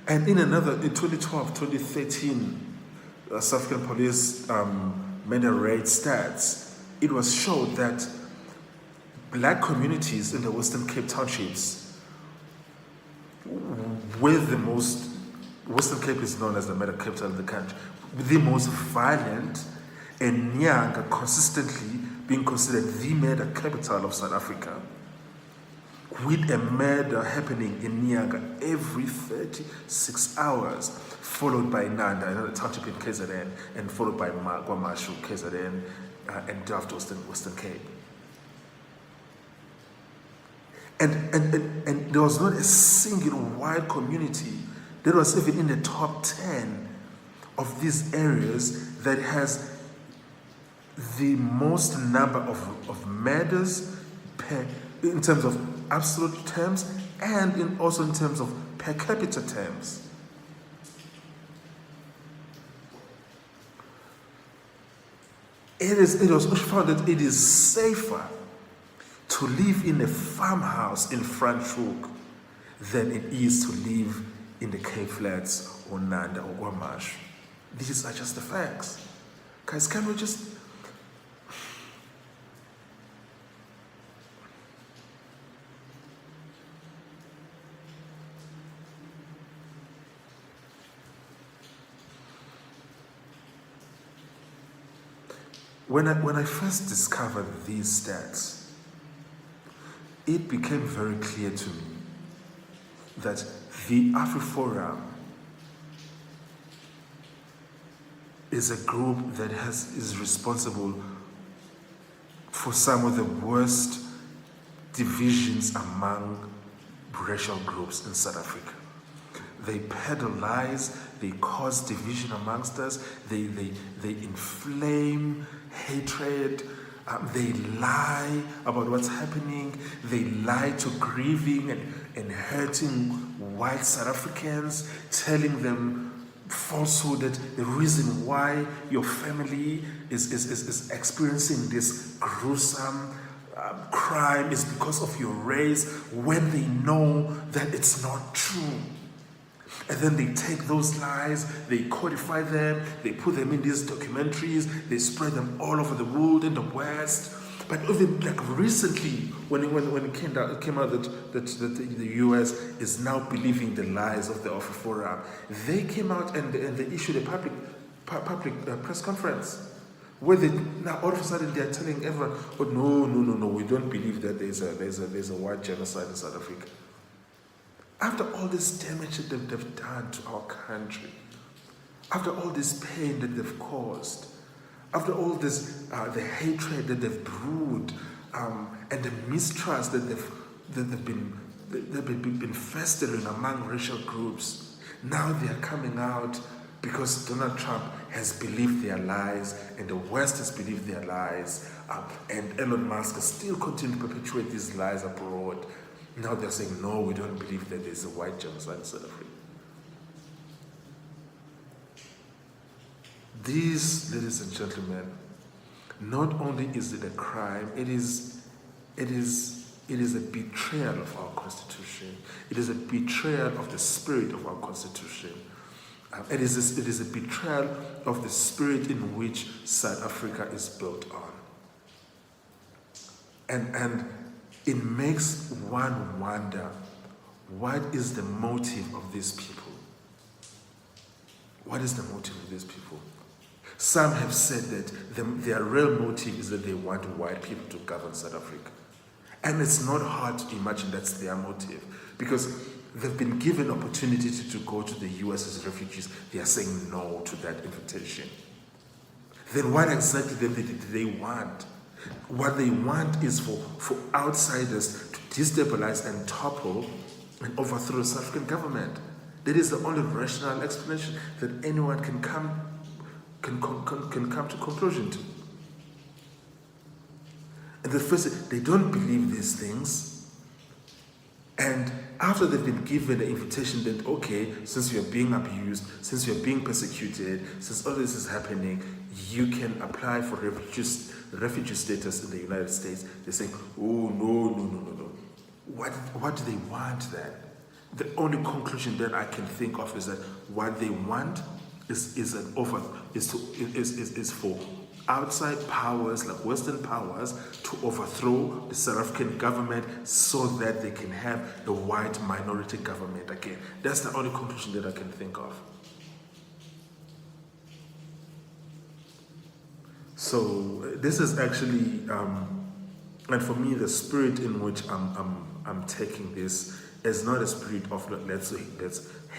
And in 2012, 2013, South African police made a raid stats. It was showed that black communities in the Western Cape townships, with the most, Western Cape is known as the murder capital of the country, the most violent, and Nyanga consistently being considered the murder capital of South Africa, with a murder happening in Nyanga every 36 hours, followed by Nanda, another township in KZN, and followed by Kwamashu, KZN, and Delft, Western Cape. And there was not a single white community that was even in the top 10 of these areas that has the most number of murders in terms of absolute terms and also in terms of per capita terms. It was found that it is safer to live in a farmhouse in Franschhoek than it is to live in the Cape Flats or Nanda or Guamash. These are just the facts. Guys, can we just... When I first discovered these stats, it became very clear to me that the AfriForum is a group that is responsible for some of the worst divisions among racial groups in South Africa. They peddle lies, they cause division amongst us, they inflame hatred, they lie about what's happening, they lie to grieving and hurting white South Africans, telling them falsehood that the reason why your family is experiencing this gruesome crime is because of your race, when they know that it's not true. And then they take those lies, they codify them, they put them in these documentaries, they spread them all over the world, in the West. But even like recently, when it came out that the US is now believing the lies of the AfriForum, they came out and they issued a public press conference where they now all of a sudden they are telling everyone, oh no, we don't believe that there's a white genocide in South Africa. After all this damage that they've done to our country, after all this pain that they've caused, after all this, the hatred that they've brewed, and the mistrust that they've been festering among racial groups, now they are coming out because Donald Trump has believed their lies, and the West has believed their lies, and Elon Musk has still continued to perpetuate these lies abroad. Now they're saying, no, we don't believe that there's a white genocide in South Africa. This, ladies and gentlemen, not only is it a crime, it is a betrayal of our Constitution. It is a betrayal of the spirit of our Constitution. It is a betrayal of the spirit in which South Africa is built on. And it makes one wonder, what is the motive of these people? What is the motive of these people? Some have said that their real motive is that they want white people to govern South Africa. And it's not hard to imagine that's their motive, because they've been given opportunity to go to the US as refugees. They are saying no to that invitation. Then what exactly do they want? What they want is for outsiders to destabilize and topple and overthrow the South African government. That is the only rational explanation that anyone can come to conclusion to. And the first, they don't believe these things. And after they've been given the invitation that, okay, since you're being abused, since you're being persecuted, since all this is happening, you can apply for refugee status in the United States. They say, oh, no. What do they want then? The only conclusion that I can think of is that what they want is for outside powers like Western powers to overthrow the South African government so that they can have a white minority government again. That's the only conclusion that I can think of. So this is actually, and for me, the spirit in which I'm taking this is not a spirit of let's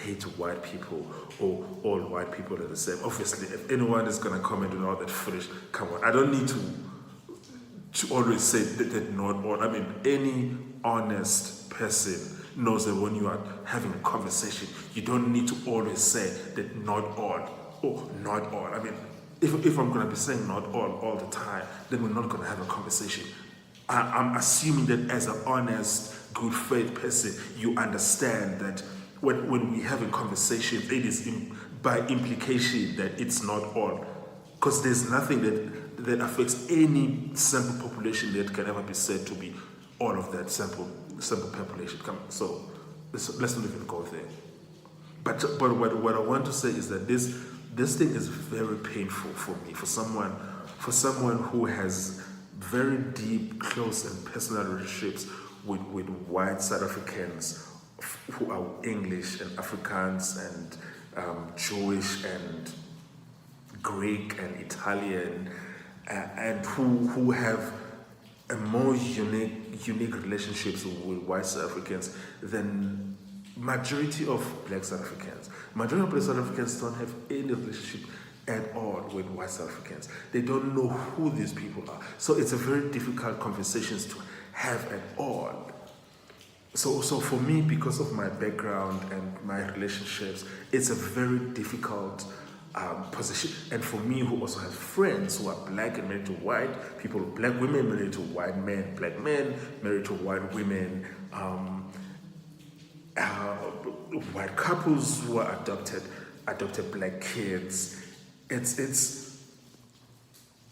hate white people or all white people are the same. Obviously, if anyone is going to comment on all that footage, come on. I don't need to always say that not all. I mean, any honest person knows that when you are having a conversation, you don't need to always say that not all or not all. I mean, if I'm going to be saying not all the time, then we're not going to have a conversation. I'm assuming that as an honest, good faith person, you understand that when we have a conversation, it is by implication that it's not all. Because there's nothing that affects any sample population that can ever be said to be all of that sample population. So let's not even go there. But what I want to say is that this thing is very painful for me, for someone who has very deep, close and personal relationships with white South Africans who are English and Afrikaans and Jewish and Greek and Italian and who have a more unique relationships with white South Africans than majority of black South Africans. Majority of black South Africans don't have any relationship at all with white South Africans. They don't know who these people are. So it's a very difficult conversations to have at all. So for me, because of my background and my relationships, it's a very difficult position. And for me, who also have friends who are black and married to white people, black women married to white men, black men married to white women, white couples who are adopted black kids.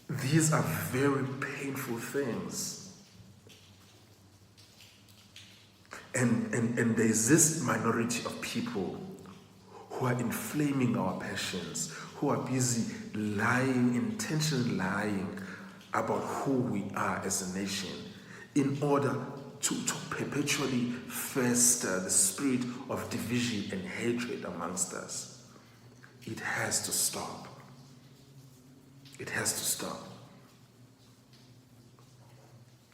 These are very painful things. And there's this minority of people who are inflaming our passions, who are busy intentionally lying about who we are as a nation in order to perpetually fester the spirit of division and hatred amongst us. It has to stop. It has to stop.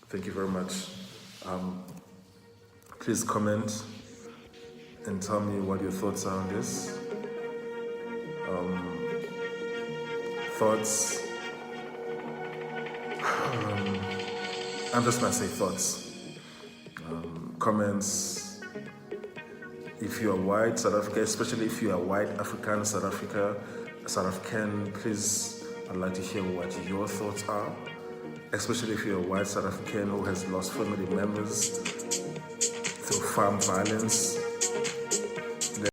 Thank you very much. Please comment and tell me what your thoughts are on this. Thoughts. I'm just going to say thoughts. Comments. If you are white South Africa, especially if you are white African South African, please, I'd like to hear what your thoughts are. Especially if you're a white South African who has lost family members through farm violence,